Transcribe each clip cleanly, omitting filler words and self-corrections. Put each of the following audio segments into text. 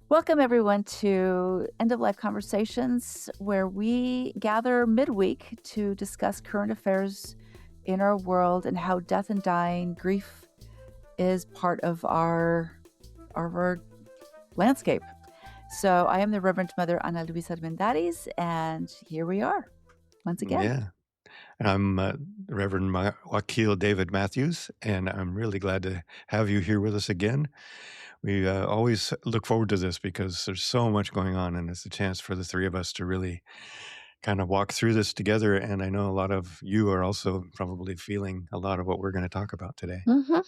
Welcome, everyone, to End of Life Conversations, where we gather midweek to discuss current affairs in our world and how death and dying, grief is part of our landscape. So I am the Reverend Mother Ana Luisa Armendariz, and here we are once again. Yeah. I'm Reverend Wakil David Matthews, and I'm really glad to have you here with us again. We always look forward to this because there's so much going on, and it's a chance for the three of us to really kind of walk through this together. And I know a lot of you are also probably feeling a lot of what we're going to talk about today. Mm-hmm.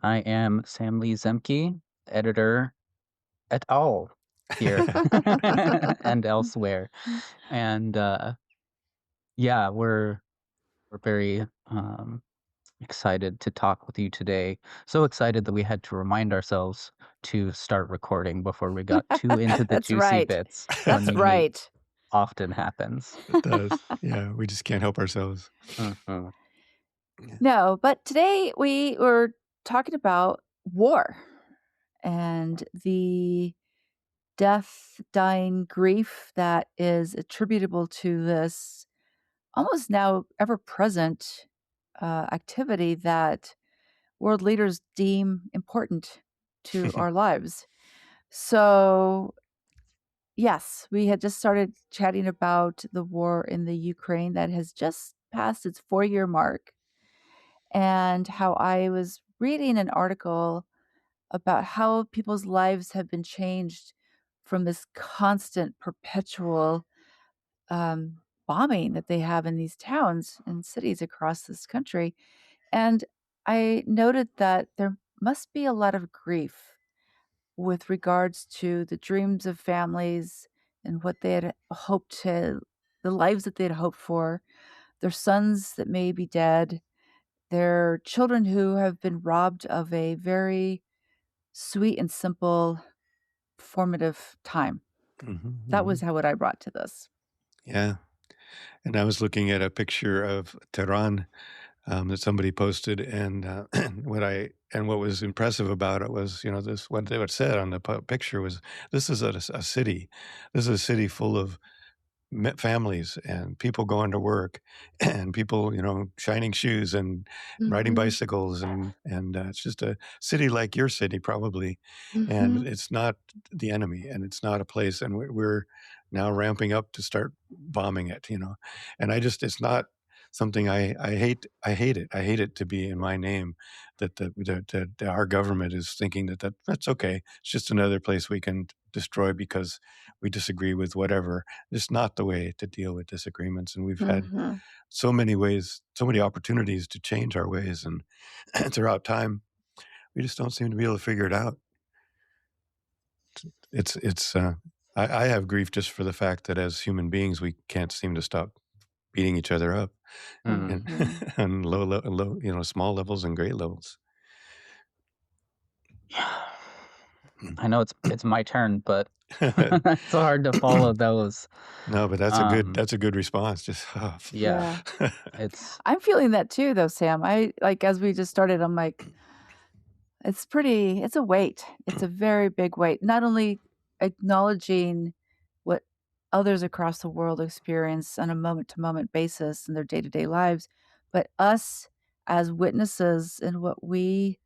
I am Sam Lee Zemke, editor et al. Here and elsewhere. And yeah, we're very excited to talk with you today. So excited that we had to remind ourselves to start recording before we got too into the That's juicy right. bits. That's when right. Often happens. It does. Yeah, we just can't help ourselves. Mhm. No, but today we were talking about war and the death, dying, grief that is attributable to this almost now ever-present activity that world leaders deem important to our lives. So, yes, we had just started chatting about the war in the Ukraine that has just passed its 4-year mark, and how I was reading an article about how people's lives have been changed from this constant, perpetual bombing that they have in these towns and cities across this country. And I noted that there must be a lot of grief with regards to the dreams of families and what they had hoped to, the lives that they had hoped for, their sons that may be dead, their children who have been robbed of a very sweet and simple, formative time. That was how what I brought to this. Yeah. And I was looking at a picture of Tehran that somebody posted, and what was impressive about it was, this what they said on the picture was, this is a city. This is a city full of families and people going to work and people, shining shoes and riding Mhm. bicycles, and it's just a city like your city probably, and Mhm. it's not the enemy, and it's not a place, and we're now ramping up to start bombing it, and it's not something I hate. I hate it. I hate it to be in my name that that our government is thinking that's okay. It's just another place we can destroy because we disagree with whatever. It's not the way to deal with disagreements, and we've had Mhm. so many opportunities to change our ways, and throughout time, we just don't seem to be able to figure it out. It's I have grief just for the fact that as human beings, we can't seem to stop beating each other up, and Mhm. on low, small levels and great levels. I know it's my turn, but it's so hard to follow those. No, but Um, that's a good response. Just yeah, Yeah. it's I'm feeling that too, though, Sam. As we just started, I'm like, it's a weight. It's a very big weight. Not only acknowledging what others across the world experience on a moment to moment basis in their day to day lives, but us as witnesses and what we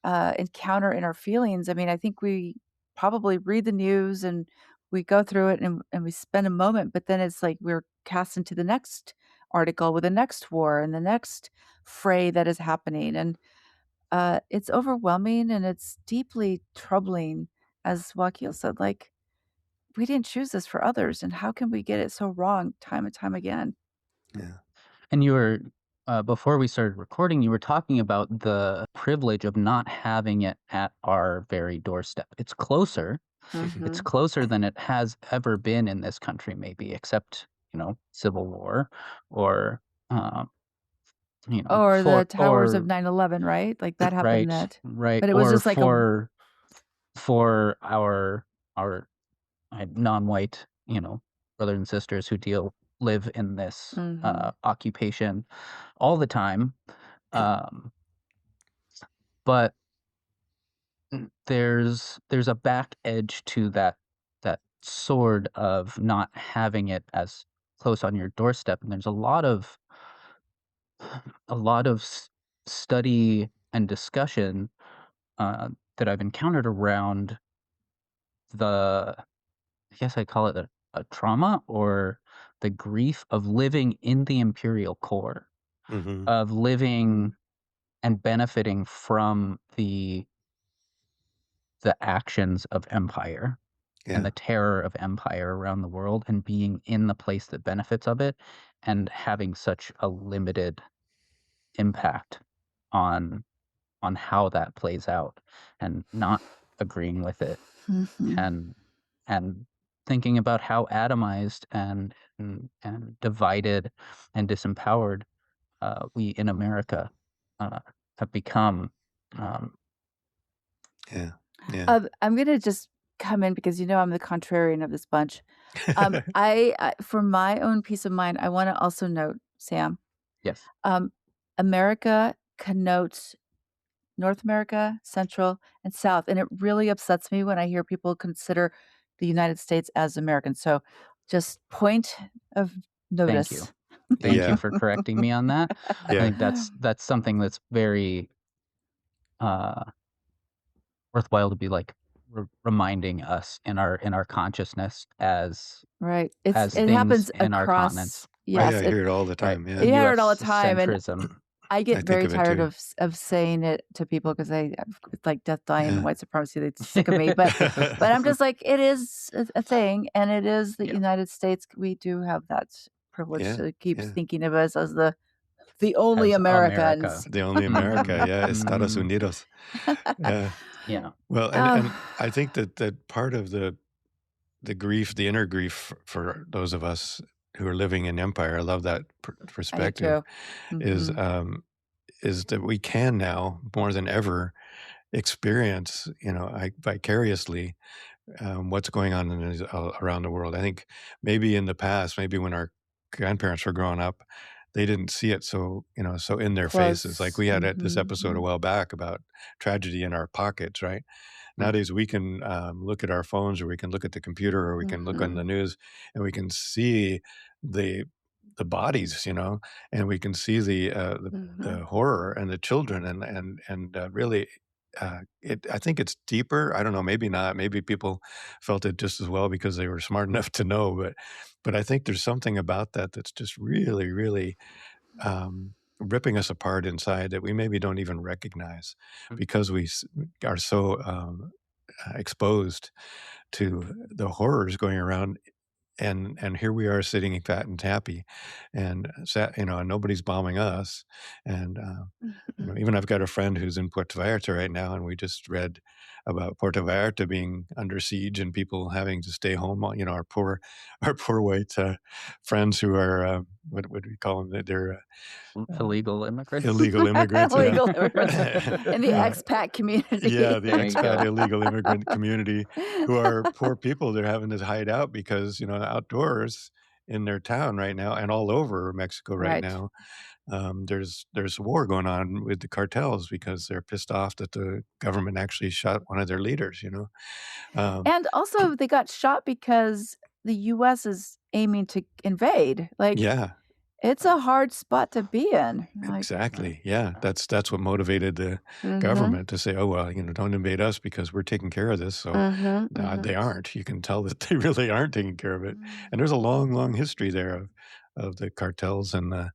encounter in our feelings. I mean, I think we probably read the news and we go through it and we spend a moment, but then it's like we're cast into the next article with the next war and the next fray that is happening. And it's overwhelming and it's deeply troubling, as Wakil said, like, we didn't choose this for others. And how can we get it so wrong time and time again? Yeah. And you were before we started recording, you were talking about the privilege of not having it at our very doorstep. It's closer. It's Mm-hmm. closer than it has ever been in this country, maybe, except civil war, or um, Or the towers of or 9/11, right? Like that happened right, that, right, but it was or just like a, for our non-white, brothers and sisters who live in this mm-hmm. occupation all the time. Um, but there's a back edge to that sword of not having it as close on your doorstep, and there's a lot of study and discussion that I've encountered around the, I guess I call it a trauma or the grief of living in the imperial core, Hmm. of living and benefiting from the actions of empire and Yeah. the terror of empire around the world, and being in the place that benefits of it and having such a limited impact on how that plays out, and not agreeing with it, Mhm. and thinking about how atomized and divided and disempowered we in America have become. Um, Yeah. Yeah. I'm gonna just come in because I'm the contrarian of this bunch. For my own peace of mind, I want to also note, Sam, yes, America connotes North America, Central, and South, and it really upsets me when I hear people consider the United States as American. So, just point of thank you. notice. Thank you Yeah. for correcting me on that. I Yeah. think that's something that's very uh, worthwhile to be like reminding us in our consciousness as Right. It things happens in our continents, across. Oh, right? yeah. Yes, I it hear it all the Right. time. The Yeah. you hear it all the U.S. time, and centrism. I I get think very of it tired too. of saying it to people because it's like death, dying, and Yeah. white supremacy. They're sick of me, but I'm just like, it is a thing, and it is the Yeah. United States. We do have that privilege Yeah. to keep Yeah. thinking of us as the only As America. Americans. The only America. Hmm. Yeah. Estados Hmm. Unidos. Yeah. Yeah. Well, and Oh, I think that part of the grief, the inner grief for those of us who are living in empire, I love that I do perspective, too. is Hmm. is that we can now more than ever experience, vicariously, what's going on around the world. I think maybe in the past, maybe when our grandparents were growing up, they didn't see it so in their faces. Like Close. we had this episode a Hmm. while back about tragedy in our pockets, right? Mm. Nowadays, we can look at our phones, or we can look at the computer, or we can look on Hmm. the news, and we can see the bodies, and we can see Hmm. the horror and the children, and really, I think it's deeper. I don't know, maybe not. Maybe people felt it just as well because they were smart enough to know, but I think there's something about that that's just really, really ripping us apart inside that we maybe don't even recognize Mm. because are so exposed to the horrors going around, and here we are sitting fat and happy, and and nobody's bombing us, and Hmm. even I've got a friend who's in Puerto Vallarta right now, and we just read about Puerto Vallarta being under siege and people having to stay home. Our poor our poor white friends who are what would we call them? They're Illegal immigrants. illegal immigrants. Yeah. Illegal immigrants in the Yeah. expat Yeah, community. the There you expat go. illegal immigrant community, who are poor people. They're having to hide out because, outdoors in their town right now and all over Mexico right Right. now, there's a war going on with the cartels because they're pissed off that the government actually shot one of their leaders, Um, And also, they got shot because the US is aiming to invade. Like, yeah, it's a hard spot to be in. Like, exactly. Yeah, that's what motivated the mhm, government to say, "Oh, well, don't invade us because we're taking care of this." So, mhm, they mhm. aren't. You can tell that they really aren't taking care of it. And there's a long, long history there of the cartels and the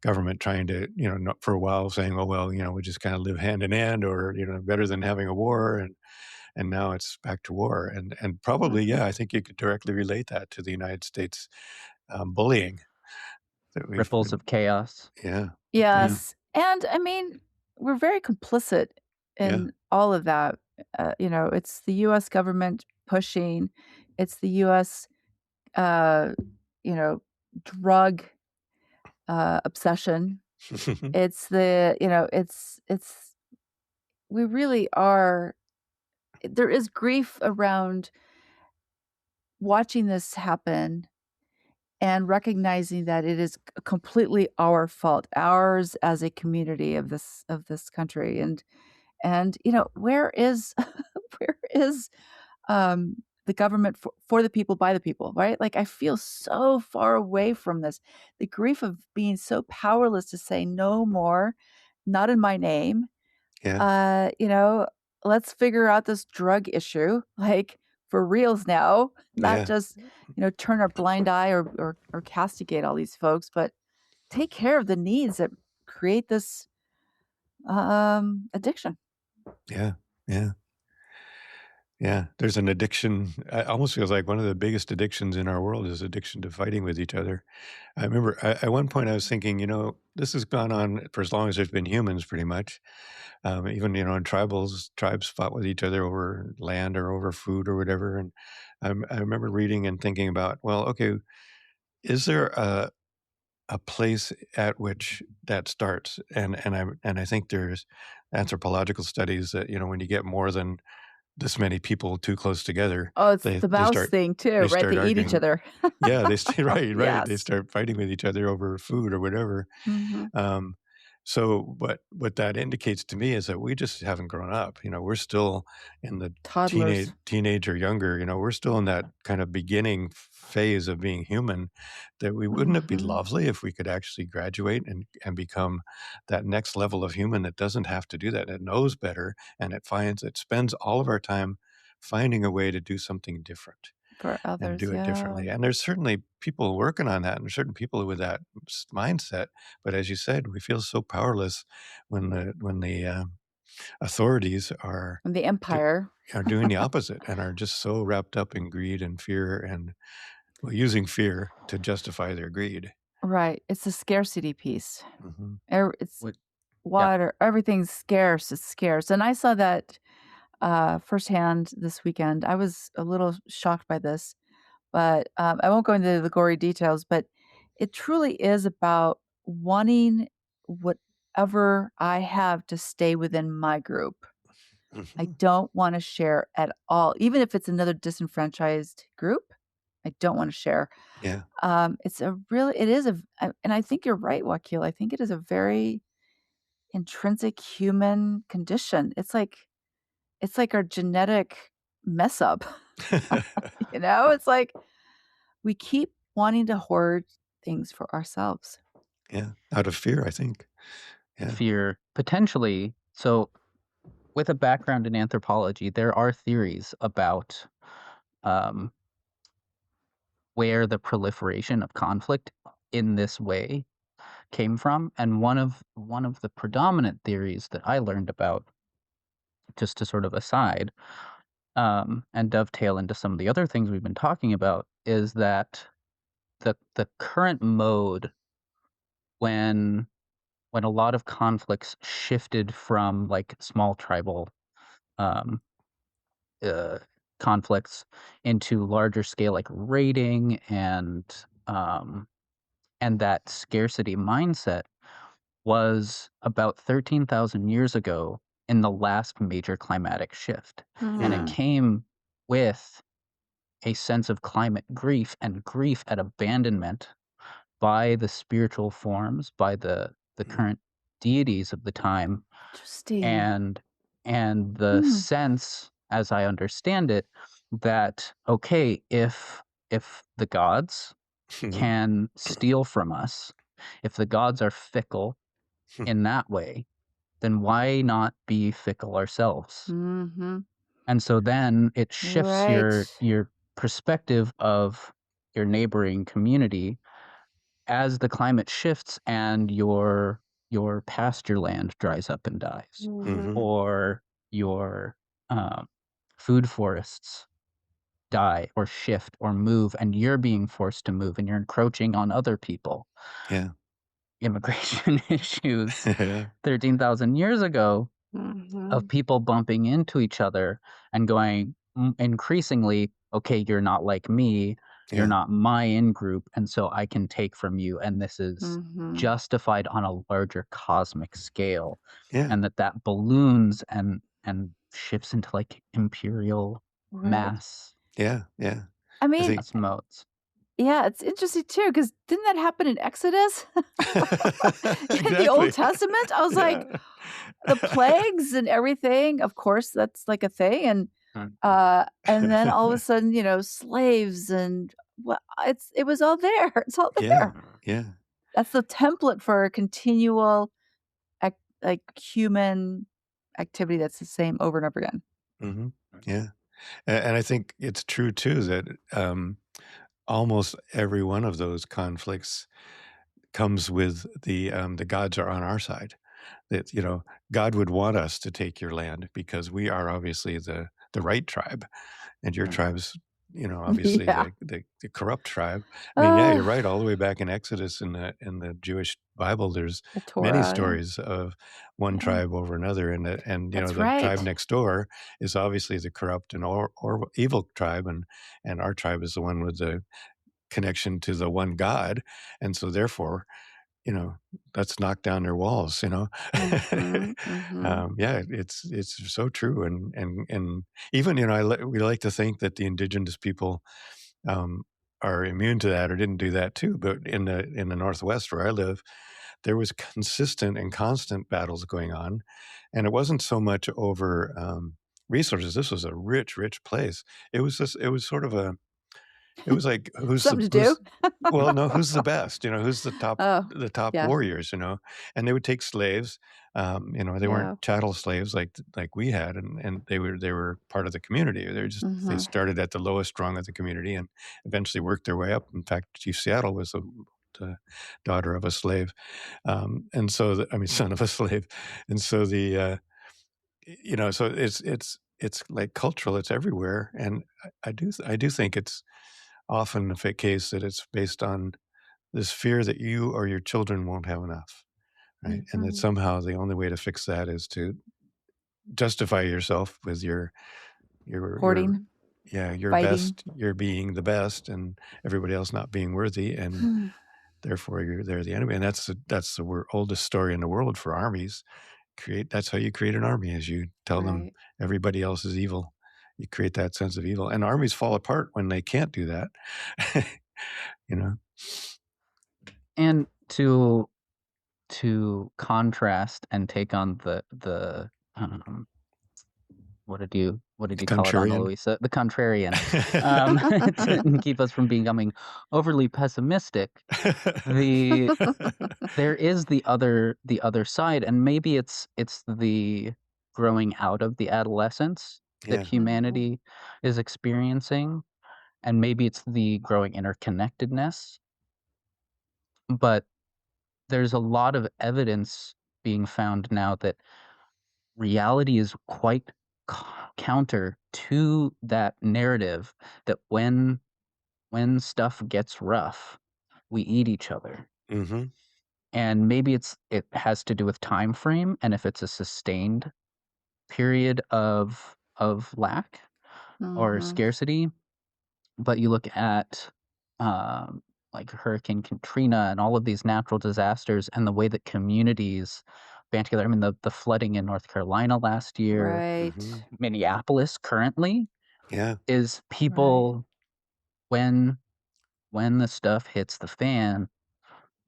government trying to, not for a while saying, "Oh, well, we just kind of live hand in hand, or, better than having a war." And now it's back to war. And probably, Mhm. yeah, I think you could directly relate that to the United States bullying that we've Ripples been. of chaos. Yeah, yeah, Yes, and I mean, we're very complicit yeah. in all of that. It's the US government pushing, it's the US, uh, you know, drug, obsession. It's it's we really are there is grief around watching this happen and recognizing that it is completely our fault, ours as a community of this country, And, where is where is the government for the people, by the people, right? Like, I feel so far away from this. The grief of being so powerless to say no more, not in my name. Yeah. Let's figure out this drug issue, like, for reals now, not Yeah. just, turn our blind eye or castigate all these folks, but take care of the needs that create this addiction. Yeah. Yeah. Yeah. There's an addiction. It almost feels like one of the biggest addictions in our world is addiction to fighting with each other. I remember at one point I was thinking, this has gone on for as long as there's been humans, pretty much. Even, in tribes fought with each other over land or over food or whatever. And I remember reading and thinking about, well, okay, is there a place at which that starts? And I think there's anthropological studies that, when you get more than this many people too close together, Oh, it's they the they mouse start thing too, they right? start They eat each arguing. other. Yeah, they stay right. They Yes. start fighting with each other over food or whatever. Mhm. Um, so what that indicates to me is that we just haven't grown up. We're still in the Toddlers. teenage or younger. We're still in that kind of beginning phase of being human. That wouldn't it be Mhm. lovely if we could actually graduate and become that next level of human that doesn't have to do that, that knows better, and it spends all of our time finding a way to do something different For and others, do it yeah. differently. And there's certainly people working on that, and there's certain people with that mindset. But as you said, we feel so powerless when the authorities And the do, empire. are doing the opposite and are just so wrapped up in greed and fear and, well, using fear to justify their greed. Right. It's the scarcity piece. Hmm. It's What Yeah. water. Everything's scarce. It's scarce. And I saw that firsthand this weekend. I was a little shocked by this, but I won't go into the gory details, but it truly is about wanting whatever I have to stay within my group. I Hmm. don't want to share at all, even if it's another disenfranchised group. I don't want to share. Yeah. It is and I think you're right, Wakil. I think it is a very intrinsic human condition. It's like our genetic mess up. It's like we keep wanting to hoard things for ourselves. Yeah. Out of fear, I think. Yeah. Fear, potentially. So, with a background in anthropology, there are theories about um, where the proliferation of conflict in this way came from, and one of the predominant theories that I learned about, just to sort of aside, and dovetail into some of the other things we've been talking about, is that the current mode when a lot of conflicts shifted from like small tribal um, uh, conflicts into larger scale like raiding and that scarcity mindset was about 13,000 years ago in the last major climatic shift. And it Mm. Mhm. came with a sense of climate grief and grief at abandonment by the spiritual forms, by the Mm. current deities of the time, Interesting. and the Hmm. sense, as I understand it, that okay, if the gods can steal from us, if the gods are fickle in that way, then why not be fickle ourselves? Mhm. And so then it shifts Right. your perspective of your neighboring community as the climate shifts and your pasture land dries up and dies, Mhm. Mhm. or your um, food forests die or shift or move, and you're being forced to move, and you're encroaching on other people. Yeah. Immigration issues Yeah. 13,000 years ago of Mhm. people bumping into each other and going increasingly, okay, you're not like me, you're Yeah. not my in group, and so I can take from you, and this is Mhm. justified on a larger cosmic scale, Yeah. and that balloons and shifts into like imperial Right. mass Yeah. Yeah. I I mean, think modes. Yeah, it's interesting too, because didn't that happen in Exodus? In the Old Exactly. Testament? I was like, Yeah. the plagues and everything, of course, that's like a thing, Mhm. and then all of a sudden, slaves and it was all there. It's all Yeah, there. yeah. That's the template for a continual like human activity that's the same over and over again. Mhm. Yeah. And I think it's true too that, almost every one of those conflicts comes with the gods are on our side. That, God would want us to take your land because we are obviously the right tribe, and your Mm. tribe's, obviously Yeah. the corrupt tribe. I mean, yeah, Uh, you're right. All the way back in Exodus in the Jewish Bible, there's the many Torah, yeah. stories of one Yeah. tribe over another, and That's the tribe right. next door is obviously the corrupt and or evil tribe, and our tribe is the one with the connection to the one God, and so therefore, you know, let's knock down their walls, Mhm, mhm. Yeah, it's so true, and even, we like to think that the indigenous people, um, are immune to that or didn't do that too, but in the Northwest where I live, there was consistent and constant battles going on, and it wasn't so much over, resources. This was a rich, rich place. It was sort of it was like, Something to do. well, no, who's the best? Who's Oh, the top yeah, warriors, And they would take slaves, they weren't yeah. chattel slaves like we had, and they were part of the community. They Mhm. started at the lowest rung of the community and eventually worked their way up. In fact, Chief Seattle was the daughter of a slave, and so I mean, son of a slave, and so so it's like cultural. It's everywhere, and I do think it's often the case that it's based on this fear that you or your children won't have enough, right? And that Mhm. somehow the only way to fix that is to justify yourself with your Hoarding, yeah, your fighting. best, your being the best, and everybody else not being worthy, and Hmm. therefore they're the enemy. And that's the oldest story in the world for armies. That's how you create an army, is you tell them Right. everybody else is evil. You create that sense of evil, and armies fall apart when they can't do that. you know. And to contrast and take on um, what did The you call it, Ana contrarian. Luisa? The contrarian, to keep us from becoming overly pessimistic. The There is the other side, and maybe it's the growing out of the adolescence that Yeah. Mhm. humanity is experiencing, and maybe it's the growing interconnectedness, but there's a lot of evidence being found now that reality is quite counter to that narrative, that when stuff gets rough, we eat each other. Mhm. And maybe it has to do with time frame, and if it's a sustained period of lack or Mhm. scarcity. But you look at, um, like Hurricane Katrina and all of these natural disasters and the way that communities band together. I mean, the flooding in North Carolina last year, Right. Mhm. Minneapolis currently, Yeah. is Right. people, when when the stuff hits the fan,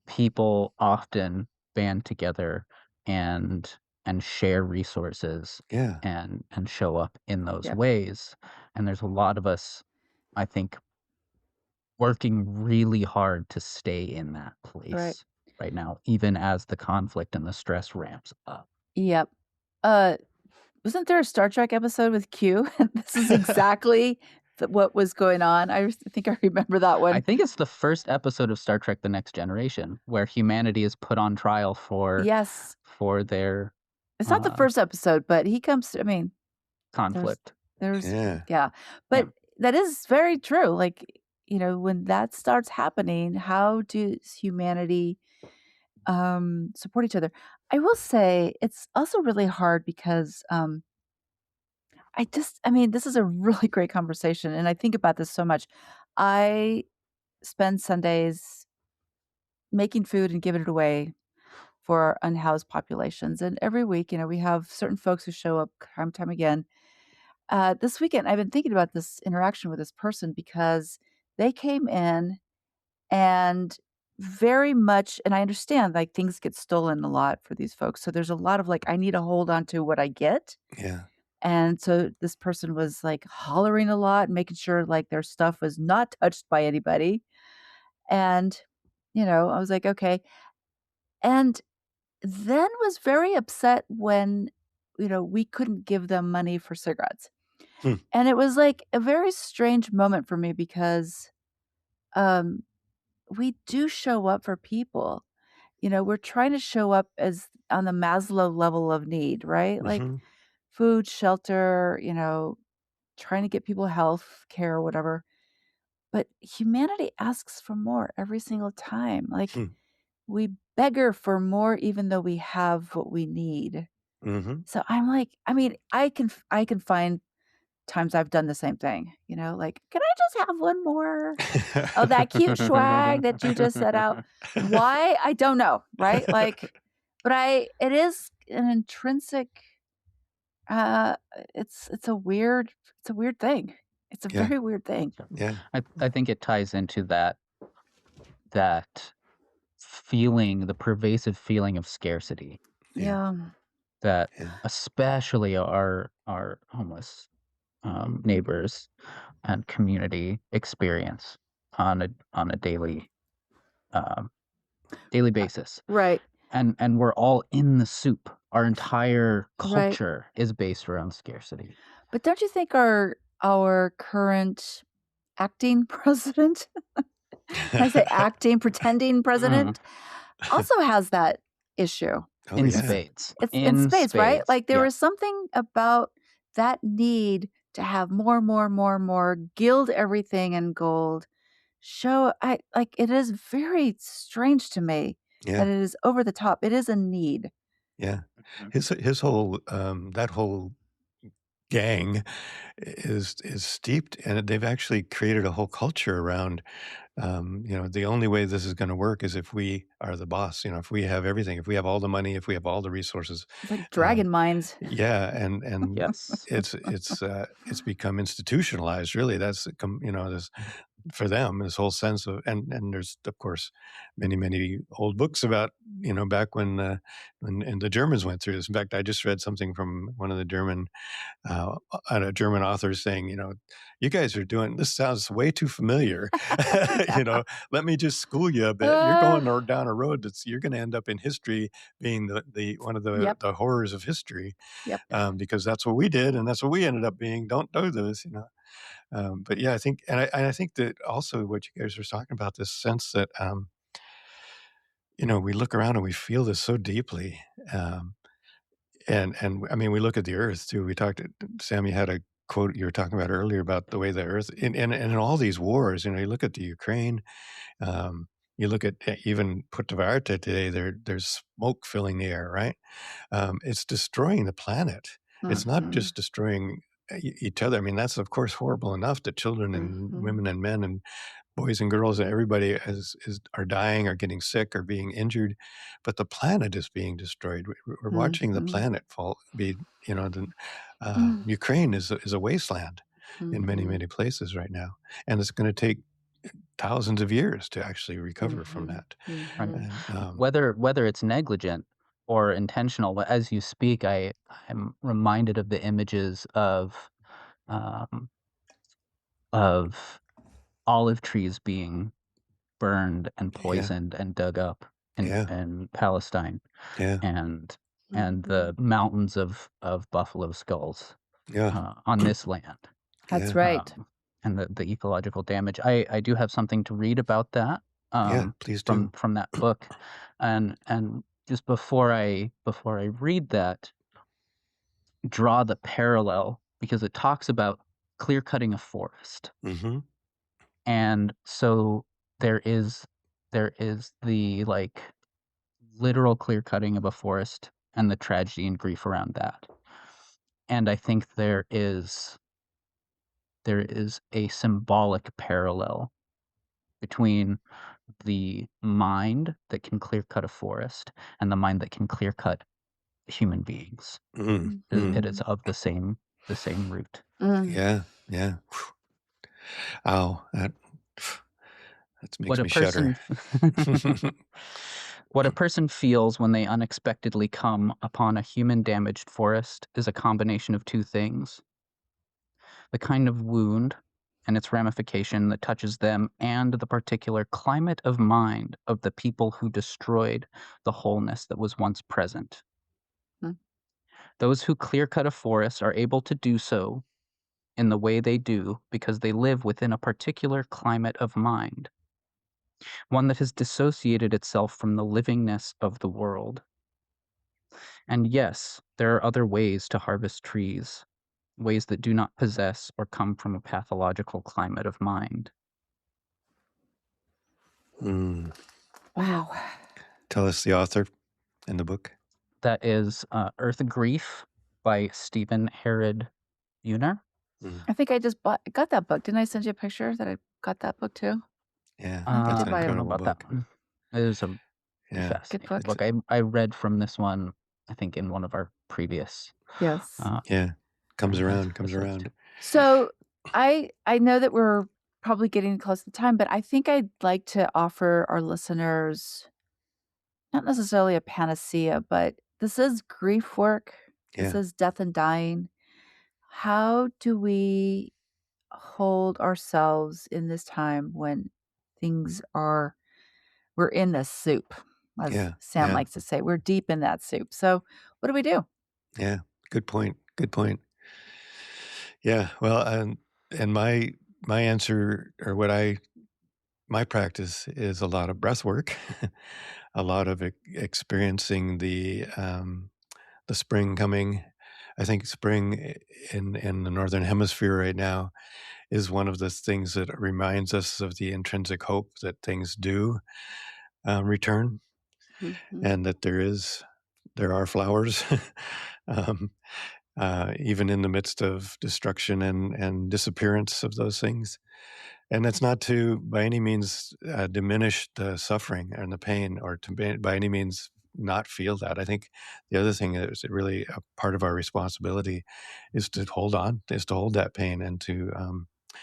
people often band together and share resources Yeah. and show up in those Yep. ways. And there's a lot of us, I think, working really hard to stay in that Right. place right now, even as the conflict and the stress ramps up. Yep. Uh, wasn't there a Star Trek episode with Q? This is exactly what was going on. I think I remember that I one. think it's the first episode of Star Trek: The Next Generation where humanity is put on trial Yes. for their It's not the uh, first episode, but he comes I mean, there's conflict. there's Yeah. yeah. Yeah. But that is very true. Like, when that starts happening, how does humanity support each other? I will say it's also really hard because I mean, this is a really great conversation and I think about this so much. I spend Sundays making food and giving it away for our unhoused populations. And every week, we have certain folks who show up time and time again. This weekend, I've been thinking about this interaction with this person because they came in. and very much, and I understand, like, things get stolen a lot for these folks, so there's a lot of, like, I need to hold on to what I get, Yeah. and so this person was, like, hollering a lot, making sure, like, their stuff was not touched by anybody, and, I was like, "Okay," and then was very upset when, we couldn't give them money for cigarettes, Hmm. and it was, like, a very strange moment for me because, um, we do show up for people. We're trying to show up as on the Maslow level of need, right? Like Mhm. food, shelter, trying to get people health care, whatever. But humanity asks for more every single time. Like Hmm. we beggar for more even though we have what we need. Mhm. So I'm like, I mean, I can find times I've done the same thing, like, "Can I just have one more of that cute swag that you just set out?" Why? I don't know, right? Like, but it is an intrinsic, uh, it's a weird thing. It's a Yeah. very weird thing. Yeah. I think it ties into that feeling, the pervasive feeling of scarcity Yeah. Yeah. that Yeah. especially our homeless neighbors and community experience on a um, daily basis. Right, And we're all in the soup. Our entire right. culture is based around scarcity. But don't you think our current acting president, I say acting, pretending Mm. president, also has that issue. Oh, In yeah. spades. It's in In space, right? spades. Like, there Yeah. was something about that need to have more, more, more, more, gild everything in gold. It is very strange to me that Yeah. it is over the top. It is a need. Yeah. Mhm. His whole, that whole gang is steeped, and they've actually created a whole culture around, the only way this is gonna work is if we are the boss, if we have everything, if we have all the money, if we have all the resources. It's like Um, dragon minds. yeah, and Yes. it's become institutionalized, really. That's this for them, this whole sense of, and there's, of course, many, many old books about, back when and the Germans went through this. In fact, I just read something from one of the a German author saying, "You guys are doing this sounds way too familiar. Yeah. Let me just school you a bit. You're Uh, going down a road you're going to end up in history being the one of yep, the horrors of history, yep. because that's what we did and that's what we ended up being. Don't do this, But yeah, I think, and I think that also what you guys were talking about, this sense that, we look around and we feel this so deeply. Um, and I mean, we look at the earth too. We talked, Sam, you had a quote you were talking about earlier about the way the earth, and in all these wars, you look at the Ukraine, um, you look at, even Puerto today, there's smoke filling the air, right? It's destroying the planet. It's not Mhm, just destroying each other. I mean, that's of course horrible enough that children and mhm, women and men and boys and girls and everybody are dying or getting sick or being injured, but the planet is being destroyed. We're watching the mhm, planet fall. mm, Ukraine is a wasteland in many, mhm, many places right now, and it's going to take thousands of years to actually recover from mhm, that. Right. mhm. And Whether it's negligent or intentional, as you speak, I'm reminded of the images um, of olive trees being burned and yeah, poisoned and dug up yeah, in Palestine, yeah, and the Mhm. mountains of buffalo skulls yeah, on this land, That's yeah, right. and the ecological damage. I do have something to read about that yeah. Please from do. that book, and just before I read that, draw the parallel because it talks about clear cutting a forest, Hmm. and so there is the like literal clear cutting of a forest and the tragedy and grief around that. And I think there is a symbolic parallel between the mind that can clear cut a forest and the mind that can clear cut human beings. It is Mhm, of the same root. mm. Yeah, yeah. Ow, That makes What a me shudder. person what a person feels when they unexpectedly come upon a human-damaged forest is a combination of two things: the kind of wound and its ramification that touches them, and the particular climate of mind of the people who destroyed the wholeness that was once present. Hmm. Those who clear-cut a forest are able to do so in the way they do because they live within a particular climate of mind, one that has dissociated itself from the livingness of the world. And yes, there are other ways to harvest trees, ways that do not possess or come from a pathological climate of mind. Wow. Tell us the author in the book. That is Earth Grief by Stephen Herod Buhner. I think I just got that book. Didn't I send you a picture that I got that book too? Yeah, I that's did an buy I it. don't know incredible about book. that one. It is a Yeah, Good fascinating book. book. I read from this one, I think, in one of our previous Yes. yeah. Comes around. episodes. So I know that we're probably getting close to time, but I think I'd like to offer our listeners not necessarily a panacea, but this is grief work. This Yeah, is death and dying. How do we hold ourselves in this time when things are we're in the soup, as yeah, Sam yeah, likes to say. We're deep in that soup. So what do we do? yeah. Good point. Good point. Yeah. Well, and my answer, or my practice is a lot of breath work, a lot of experiencing the spring coming. I think spring in the northern hemisphere right now is one of the things that reminds us of the intrinsic hope that things do return, Mhm. and that there are flowers, um, even in the midst of destruction and disappearance of those things. And that's not to by any means diminish the suffering and the pain, or by any means not feel that. I think the other thing that is really a part of our responsibility is to hold that pain, and to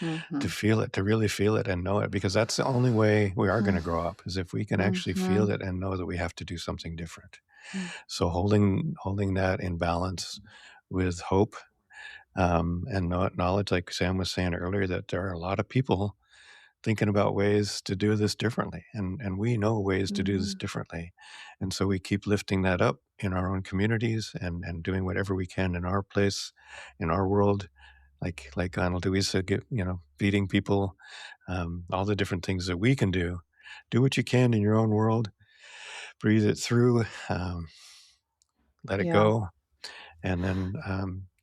Mhm. feel it, to really feel it and know it, because that's the only way we are going to grow up, is if we can actually feel Mhm. it and know that we have to do something different. Mhm. So holding that in balance with hope, and knowledge, like Sam was saying earlier, that there are a lot of people thinking about ways to do this differently, and we know ways to do this Mhm. differently, and so we keep lifting that up in our own communities, and doing whatever we can in our place, in our world, like Ana Luisa, feeding people, all the different things that we can do. Do what you can in your own world, breathe it through, let it Yeah. go, and then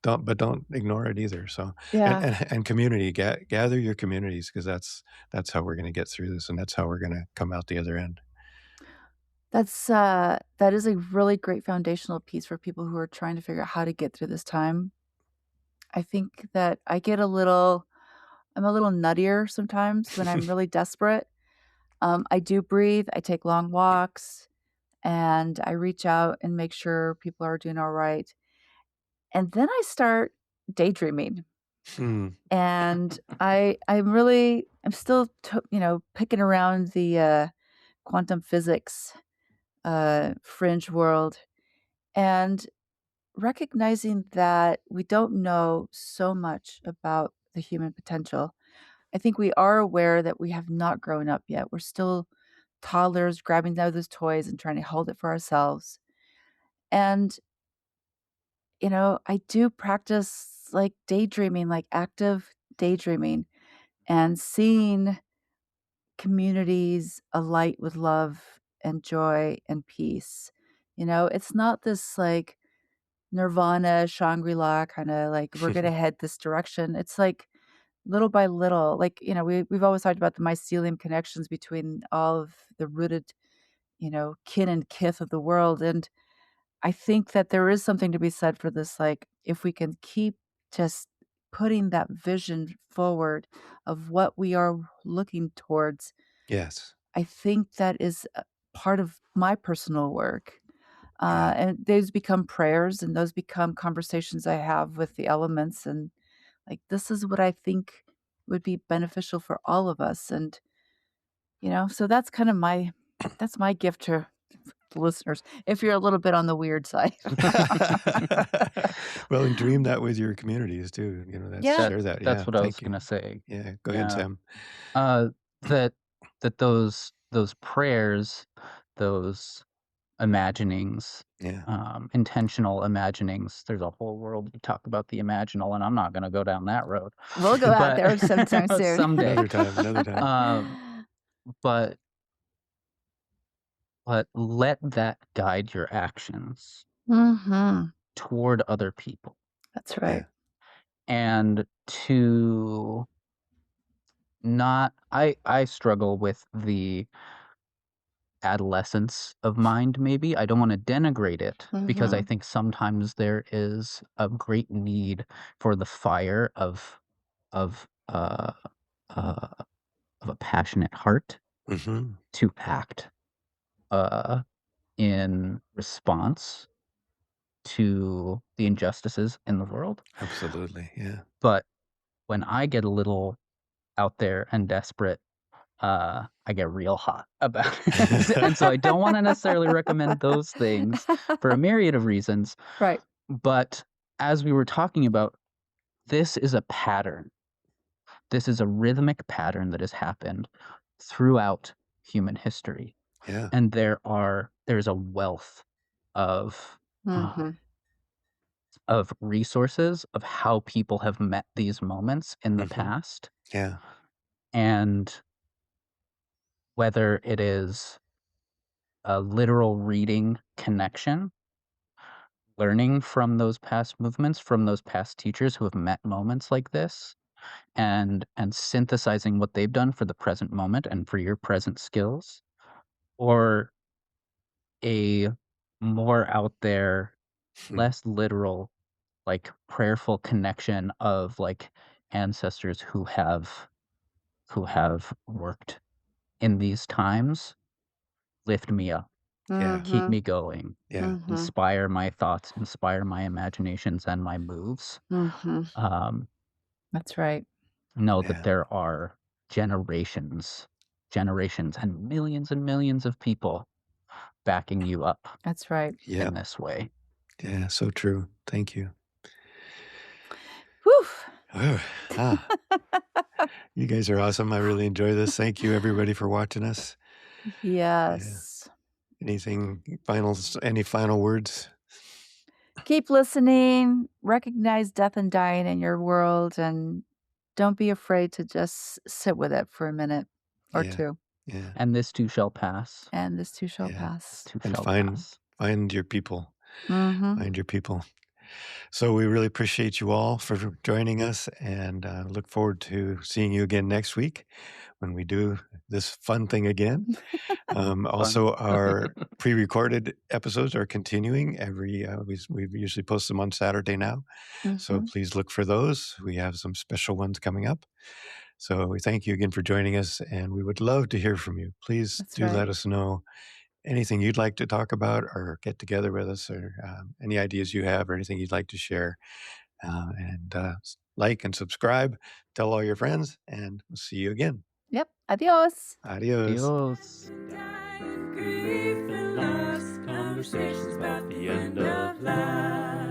don't ignore it either. So, Yeah. and community, gather your communities, because that's how we're going to get through this, and that's how we're going to come out the other end. That is a really great foundational piece for people who are trying to figure out how to get through this time. I think that I'm a little nuttier sometimes when I'm really desperate. I do breathe, I take long walks, and I reach out and make sure people are doing all right. And then I start daydreaming. Hmm. And I'm still picking around the quantum physics fringe world, and recognizing that we don't know so much about the human potential. I think we are aware that we have not grown up yet. We're still toddlers grabbing those toys and trying to hold it for ourselves. And, I do practice like daydreaming, like active daydreaming, and seeing communities alight with love and joy and peace. It's not this like Nirvana, Shangri-La kind of like we're going to head this direction. It's like little by little, like, we've always talked about the mycelium connections between all of the rooted, kin and kith of the world. And I think that there is something to be said for this. Like, if we can keep just putting that vision forward of what we are looking towards, Yes. I think that is a part of my personal work. Yeah. And those become prayers, and those become conversations I have with the elements. And like, this is what I think would be beneficial for all of us. And So that's kind of my gift to the listeners. If you're a little bit on the weird side. Well, and dream that with your communities too. Share that. That's Yeah. what I was Thank you. gonna say. Yeah. Go ahead, Sam. That those prayers, those imaginings, intentional imaginings. There's a whole world to talk about the imaginal, and I'm not going to go down that road. We'll go out there sometime soon. Someday. Another time. But let that guide your actions toward other people. That's right. And to not, I struggle with the adolescence of mind, maybe. I don't want to denigrate it because I think sometimes there is a great need for the fire of a passionate heart to act in response to the injustices in the world. Absolutely, yeah. But when I get a little out there and desperate, I get real hot about it. And so I don't want to necessarily recommend those things for a myriad of reasons. Right. But as we were talking about, this is a pattern. This is a rhythmic pattern that has happened throughout human history. Yeah. And there's a wealth of resources of how people have met these moments in the past. Yeah. And whether it is a literal reading connection, learning from those past movements, from those past teachers who have met moments like this, and synthesizing what they've done for the present moment and for your present skills, or a more out there, less literal, like prayerful connection of like ancestors who have worked in these times, lift me up, keep me going, inspire my thoughts, inspire my imaginations and my moves. That's right. Know that there are generations and millions of people backing you up. That's right. In this way. Yeah, so true. Thank you. Whew. You guys are awesome. I really enjoy this. Thank you, everybody, for watching us. Yes. Yeah. Any final words? Keep listening. Recognize death and dying in your world, and don't be afraid to just sit with it for a minute or two. Yeah. And this too shall pass. And this too shall pass. And find your people. Find your people. So we really appreciate you all for joining us, and look forward to seeing you again next week when we do this fun thing again. Also, our pre-recorded episodes are continuing. We usually post them on Saturday now. So please look for those. We have some special ones coming up. So we thank you again for joining us, and we would love to hear from you. Please let us know anything you'd like to talk about or get together with us, or any ideas you have or anything you'd like to share. And like and subscribe, tell all your friends, and we'll see you again. Yep. Adios. Adios. Conversations about the end of life.